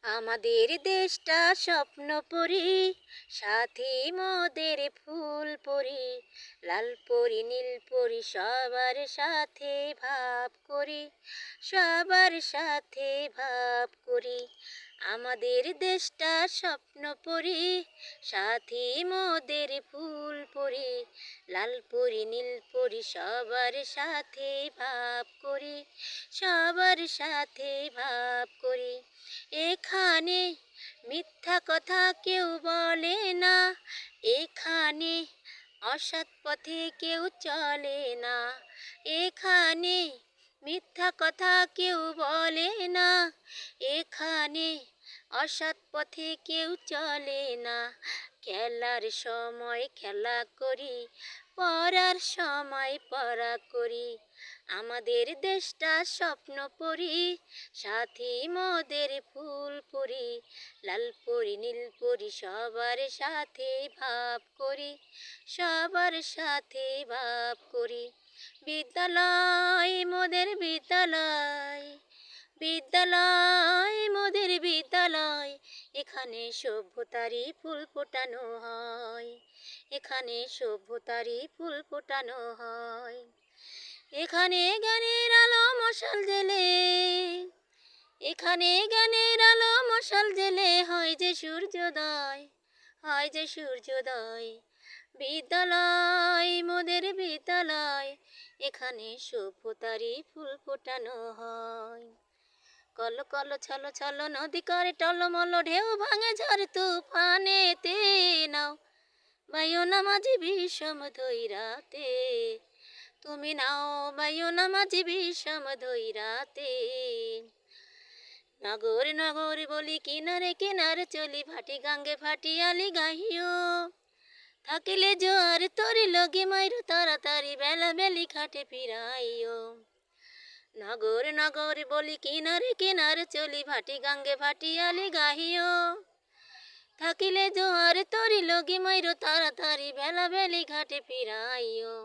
আমাদের দেশটা স্বপ্নপুরী, সাথী মোদের ফুলপুরি, লাল পরি নীল পরি সবার সাথে ভাব করি, সবার সাথে ভাব করি। আমাদের দেশটা স্বপ্নপুরী, সাথী মোদের ফুলপুরি, লাল পরি নীল পরি সবার সাথে ভাব করি, সবার সাথে ভাব করি। এখানে মিথ্যা কথা কেউ বলে না, এখানে অসৎ পথে কেউ চলে না, এখানে মিথ্যা কথা কেউ বলে না, এখানে অসৎ পথে কেউ চলে না। খেলার সময় খেলা করি, পড়ার সময় পড়া করি। আমাদের দেশটা স্বপ্নপুরী, সাথী মোদের ফুলপুরি, লাল পরি নীল পরি সবার সাথে ভাব করি, সবার সাথে ভাব করি। বিদ্যালয় মোদের বিদ্যালয়, বিদ্যালয় মোদের বিদ্যালয়, এখানে সভ্যতারই ফুল ফোটানো হয়, এখানে সভ্যতারই ফুল ফোটানো হয়। এখানে জ্ঞানের আলো মশাল জেলে, এখানে জ্ঞানের আলো মশাল জেলে হয় যে সূর্যোদয়, হয় যে সূর্যোদয়। বিদ্যালয় মোদের বিদ্যালয়, এখানে সভ্যতারই ফুল ফোটানো হয়। কল কল ছল ছল নদী করে টলমল, ঢেউ ভাঙে ঝড় তুফানেতে, নাও বাইও না মাঝি বিষম ধৈরাতে, তুমি নাও বাইও না মাঝি বিষম ধৈরাতে। নগর নগর বলি কিনারে কিনারে চলি, ভাটি গাঙ্গে ভাটিয়ালি গাহিও, থাকিলে জোয়ার তরি লগে মাইরো তাড়াতাড়ি, বেলা বেলি খাটে ফিরাইও। নগর নগর বলি কিনারে কিনারে চলি, ভাটি গাঙ্গে ভাটিয়ালি গাহিও, থাকিলে জোয়ার তরি লগে মাইরো তাড়াতাড়ি, বেলা বেলি ঘাটে ফিরাইও।